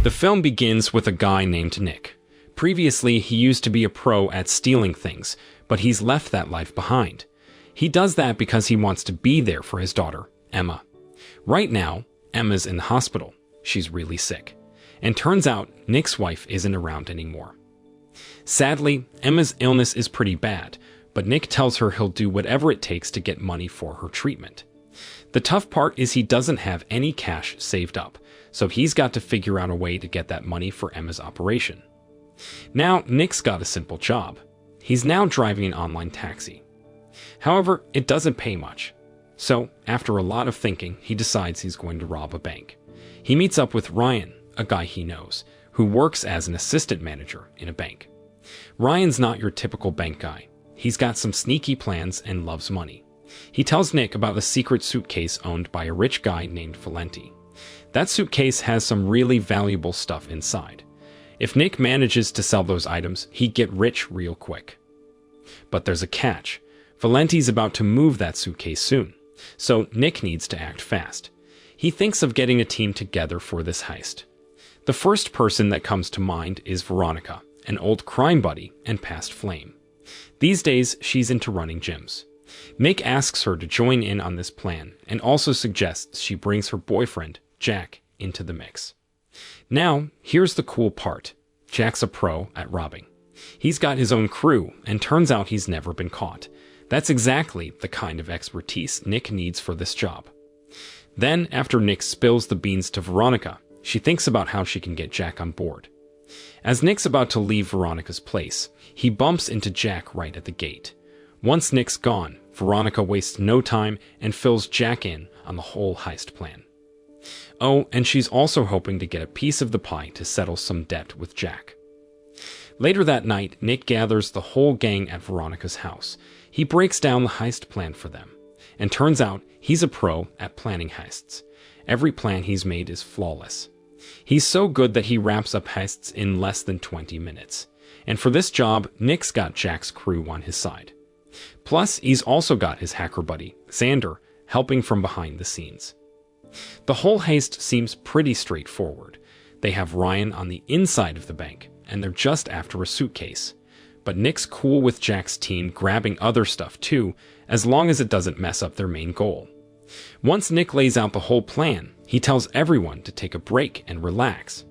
The film begins with a guy named Nick. Previously, he used to be a pro at stealing things, but he's left that life behind. He does that because he wants to be there for his daughter, Emma. Right now, Emma's in the hospital. She's really sick. And turns out, Nick's wife isn't around anymore. Sadly, Emma's illness is pretty bad, but Nick tells her he'll do whatever it takes to get money for her treatment. The tough part is he doesn't have any cash saved up, so he's got to figure out a way to get that money for Emma's operation. Now, Nick's got a simple job. He's now driving an online taxi. However, it doesn't pay much. So, after a lot of thinking, he decides he's going to rob a bank. He meets up with Ryan, a guy he knows, who works as an assistant manager in a bank. Ryan's not your typical bank guy. He's got some sneaky plans and loves money. He tells Nick about a secret suitcase owned by a rich guy named Valenti. That suitcase has some really valuable stuff inside. If Nick manages to sell those items, he'd get rich real quick. But there's a catch. Valenti's about to move that suitcase soon, so Nick needs to act fast. He thinks of getting a team together for this heist. The first person that comes to mind is Veronica, an old crime buddy and past flame. These days, she's into running gyms. Nick asks her to join in on this plan and also suggests she brings her boyfriend, Jack, into the mix. Now, here's the cool part. Jack's a pro at robbing. He's got his own crew, and turns out he's never been caught. That's exactly the kind of expertise Nick needs for this job. Then, after Nick spills the beans to Veronica, she thinks about how she can get Jack on board. As Nick's about to leave Veronica's place, he bumps into Jack right at the gate. Once Nick's gone, Veronica wastes no time and fills Jack in on the whole heist plan. Oh, and she's also hoping to get a piece of the pie to settle some debt with Jack. Later that night, Nick gathers the whole gang at Veronica's house. He breaks down the heist plan for them. And turns out, he's a pro at planning heists. Every plan he's made is flawless. He's so good that he wraps up heists in less than 20 minutes. And for this job, Nick's got Jack's crew on his side. Plus, he's also got his hacker buddy, Xander, helping from behind the scenes. The whole heist seems pretty straightforward. They have Ryan on the inside of the bank, and they're just after a suitcase. But Nick's cool with Jack's team grabbing other stuff too, as long as it doesn't mess up their main goal. Once Nick lays out the whole plan, he tells everyone to take a break and relax.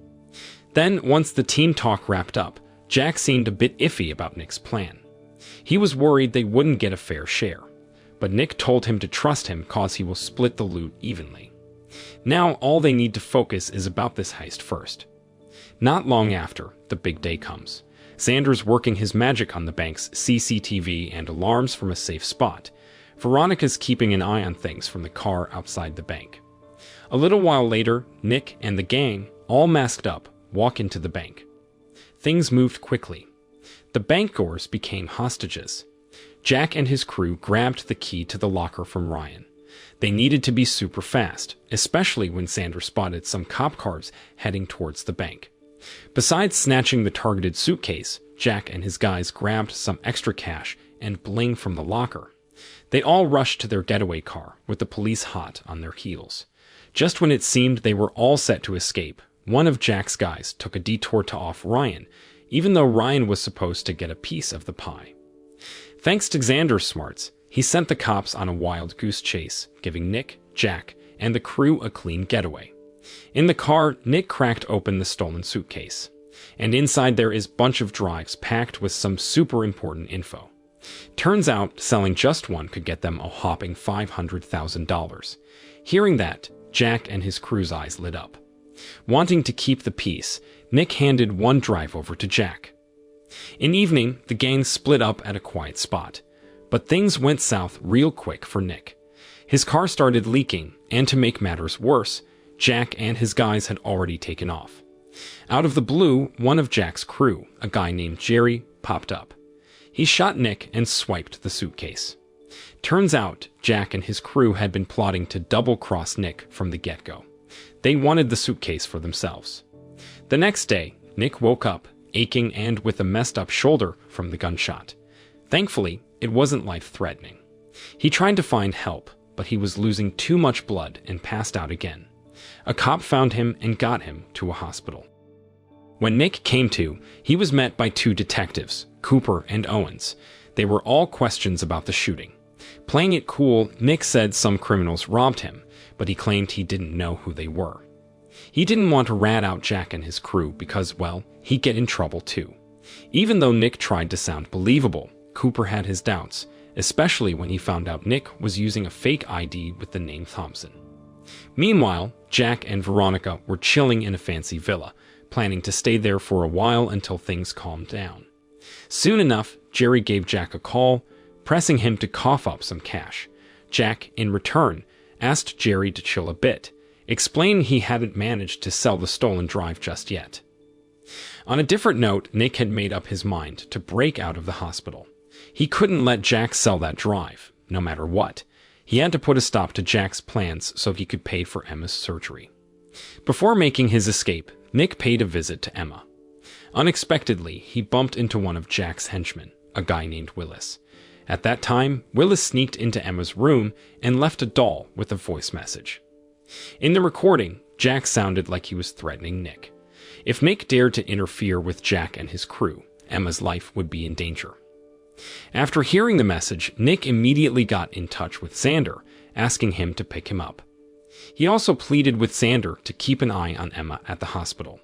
Then, once the team talk wrapped up, Jack seemed a bit iffy about Nick's plan. He was worried they wouldn't get a fair share, but Nick told him to trust him cause he will split the loot evenly. Now all they need to focus is about this heist first. Not long after, the big day comes. Xander's working his magic on the bank's CCTV and alarms from a safe spot. Veronica's keeping an eye on things from the car outside the bank. A little while later, Nick and the gang, all masked up, walk into the bank. Things moved quickly. The bank goers became hostages. Jack and his crew grabbed the key to the locker from Ryan. They needed to be super fast, especially when Xander spotted some cop cars heading towards the bank. Besides snatching the targeted suitcase, Jack and his guys grabbed some extra cash and bling from the locker. They all rushed to their getaway car, with the police hot on their heels. Just when it seemed they were all set to escape, one of Jack's guys took a detour to off Ryan, even though Ryan was supposed to get a piece of the pie. Thanks to Xander's smarts, he sent the cops on a wild goose chase, giving Nick, Jack, and the crew a clean getaway. In the car, Nick cracked open the stolen suitcase, and inside there is a bunch of drives packed with some super important info. Turns out, selling just one could get them a whopping $500,000. Hearing that, Jack and his crew's eyes lit up. Wanting to keep the peace, Nick handed one drive over to Jack. In evening, the gang split up at a quiet spot, but things went south real quick for Nick. His car started leaking, and to make matters worse, Jack and his guys had already taken off. Out of the blue, one of Jack's crew, a guy named Jerry, popped up. He shot Nick and swiped the suitcase. Turns out, Jack and his crew had been plotting to double-cross Nick from the get-go. They wanted the suitcase for themselves. The next day, Nick woke up, aching and with a messed-up shoulder from the gunshot. Thankfully, it wasn't life-threatening. He tried to find help, but he was losing too much blood and passed out again. A cop found him and got him to a hospital. When Nick came to, he was met by two detectives, Cooper and Owens. They were all questions about the shooting. Playing it cool, Nick said some criminals robbed him, but he claimed he didn't know who they were. He didn't want to rat out Jack and his crew because, well, he'd get in trouble too. Even though Nick tried to sound believable, Cooper had his doubts, especially when he found out Nick was using a fake ID with the name Thompson. Meanwhile, Jack and Veronica were chilling in a fancy villa, planning to stay there for a while until things calmed down. Soon enough, Jerry gave Jack a call, pressing him to cough up some cash. Jack, in return, asked Jerry to chill a bit, explaining he hadn't managed to sell the stolen drive just yet. On a different note, Nick had made up his mind to break out of the hospital. He couldn't let Jack sell that drive, no matter what. He had to put a stop to Jack's plans so he could pay for Emma's surgery. Before making his escape, Nick paid a visit to Emma. Unexpectedly, he bumped into one of Jack's henchmen, a guy named Willis. At that time, Willis sneaked into Emma's room and left a doll with a voice message. In the recording, Jack sounded like he was threatening Nick. If Nick dared to interfere with Jack and his crew, Emma's life would be in danger. After hearing the message, Nick immediately got in touch with Xander, asking him to pick him up. He also pleaded with Xander to keep an eye on Emma at the hospital.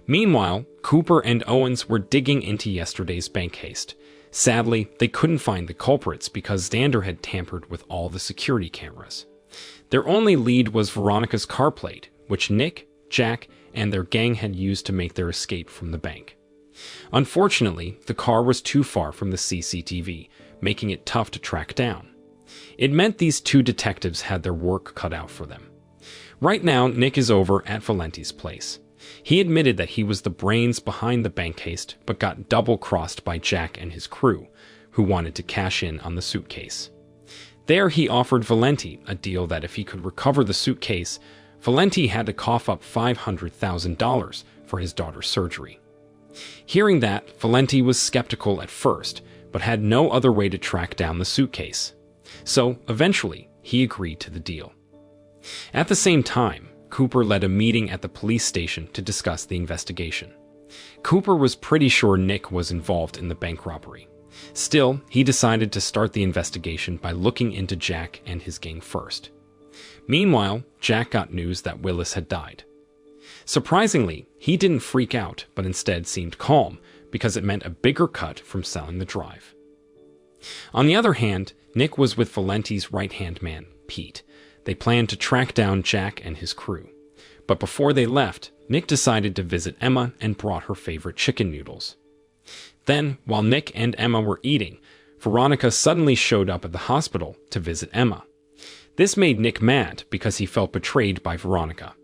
Meanwhile, Cooper and Owens were digging into yesterday's bank heist. Sadly, they couldn't find the culprits because Xander had tampered with all the security cameras. Their only lead was Veronica's car plate, which Nick, Jack, and their gang had used to make their escape from the bank. Unfortunately, the car was too far from the CCTV, making it tough to track down. It meant these two detectives had their work cut out for them. Right now, Nick is over at Valenti's place. He admitted that he was the brains behind the bank heist, but got double-crossed by Jack and his crew, who wanted to cash in on the suitcase. There, he offered Valenti a deal that if he could recover the suitcase, Valenti had to cough up $500,000 for his daughter's surgery. Hearing that, Valenti was skeptical at first, but had no other way to track down the suitcase. So, eventually, he agreed to the deal. At the same time, Cooper led a meeting at the police station to discuss the investigation. Cooper was pretty sure Nick was involved in the bank robbery. Still, he decided to start the investigation by looking into Jack and his gang first. Meanwhile, Jack got news that Willis had died. Surprisingly, he didn't freak out, but instead seemed calm, because it meant a bigger cut from selling the drive. On the other hand, Nick was with Valenti's right-hand man, Pete. They planned to track down Jack and his crew. But before they left, Nick decided to visit Emma and brought her favorite chicken noodles. Then, while Nick and Emma were eating, Veronica suddenly showed up at the hospital to visit Emma. This made Nick mad because he felt betrayed by Veronica.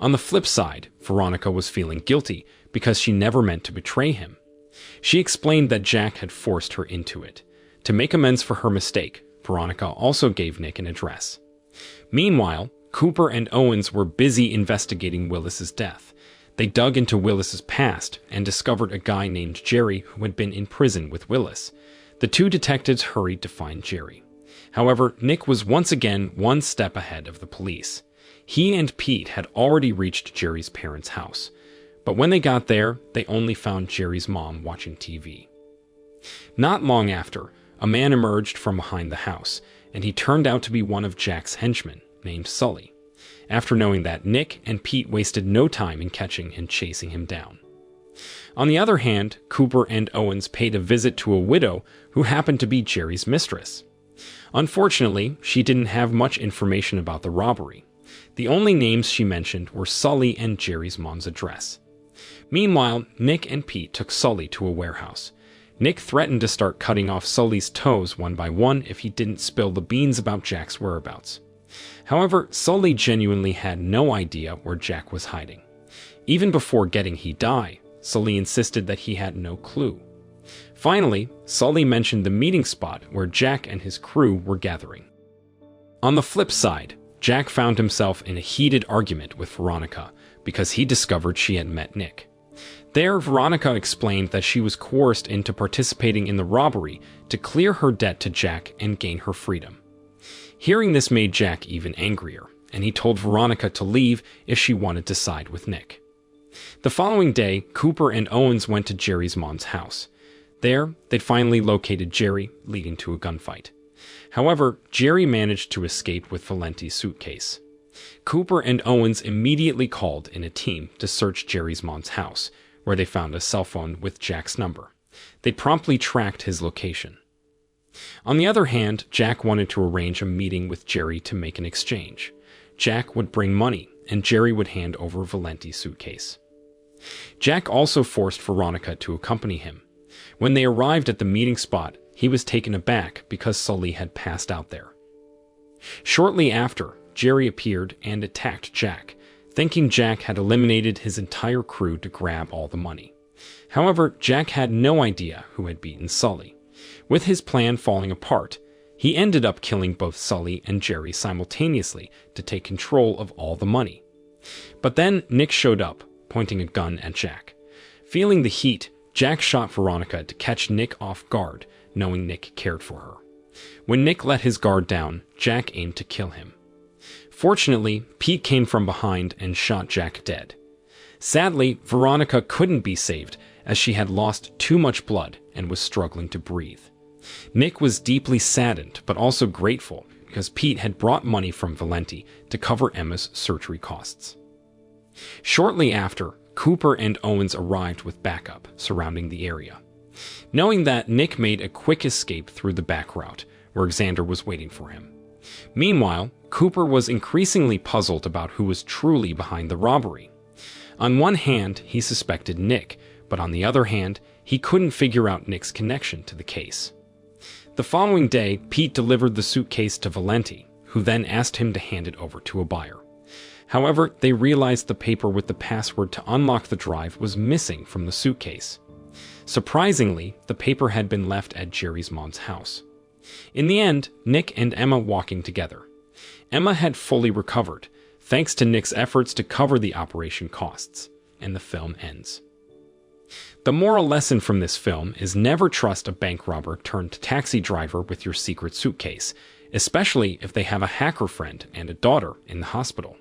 On the flip side, Veronica was feeling guilty because she never meant to betray him. She explained that Jack had forced her into it. To make amends for her mistake, Veronica also gave Nick an address. Meanwhile, Cooper and Owens were busy investigating Willis's death. They dug into Willis's past and discovered a guy named Jerry who had been in prison with Willis. The two detectives hurried to find Jerry. However, Nick was once again one step ahead of the police. He and Pete had already reached Jerry's parents' house, but when they got there, they only found Jerry's mom watching TV. Not long after, a man emerged from behind the house, and he turned out to be one of Jack's henchmen, named Sully, after knowing that Nick and Pete wasted no time in catching and chasing him down. On the other hand, Cooper and Owens paid a visit to a widow who happened to be Jerry's mistress. Unfortunately, she didn't have much information about the robbery. The only names she mentioned were Sully and Jerry's mom's address. Meanwhile, Nick and Pete took Sully to a warehouse. Nick threatened to start cutting off Sully's toes one by one if he didn't spill the beans about Jack's whereabouts. However, Sully genuinely had no idea where Jack was hiding. Even before getting he die, Sully insisted that he had no clue. Finally, Sully mentioned the meeting spot where Jack and his crew were gathering. On the flip side, Jack found himself in a heated argument with Veronica because he discovered she had met Nick. There, Veronica explained that she was coerced into participating in the robbery to clear her debt to Jack and gain her freedom. Hearing this made Jack even angrier, and he told Veronica to leave if she wanted to side with Nick. The following day, Cooper and Owens went to Jerry's mom's house. There, they'd finally located Jerry, leading to a gunfight. However, Jerry managed to escape with Valenti's suitcase. Cooper and Owens immediately called in a team to search Jerry's mom's house, where they found a cell phone with Jack's number. They promptly tracked his location. On the other hand, Jack wanted to arrange a meeting with Jerry to make an exchange. Jack would bring money, and Jerry would hand over Valenti's suitcase. Jack also forced Veronica to accompany him. When they arrived at the meeting spot, he was taken aback because Sully had passed out there. Shortly after, Jerry appeared and attacked Jack, thinking Jack had eliminated his entire crew to grab all the money. However, Jack had no idea who had beaten Sully. With his plan falling apart, he ended up killing both Sully and Jerry simultaneously to take control of all the money. But then Nick showed up, pointing a gun at Jack. Feeling the heat, Jack shot Veronica to catch Nick off guard, knowing Nick cared for her. When Nick let his guard down, Jack aimed to kill him. Fortunately, Pete came from behind and shot Jack dead. Sadly, Veronica couldn't be saved as she had lost too much blood and was struggling to breathe. Nick was deeply saddened but also grateful because Pete had brought money from Valenti to cover Emma's surgery costs. Shortly after, Cooper and Owens arrived with backup surrounding the area. Knowing that, Nick made a quick escape through the back route, where Xander was waiting for him. Meanwhile, Cooper was increasingly puzzled about who was truly behind the robbery. On one hand, he suspected Nick, but on the other hand, he couldn't figure out Nick's connection to the case. The following day, Pete delivered the suitcase to Valenti, who then asked him to hand it over to a buyer. However, they realized the paper with the password to unlock the drive was missing from the suitcase. Surprisingly, the paper had been left at Jerry's mom's house. In the end, Nick and Emma walking together. Emma had fully recovered, thanks to Nick's efforts to cover the operation costs, and the film ends. The moral lesson from this film is never trust a bank robber turned taxi driver with your secret suitcase, especially if they have a hacker friend and a daughter in the hospital.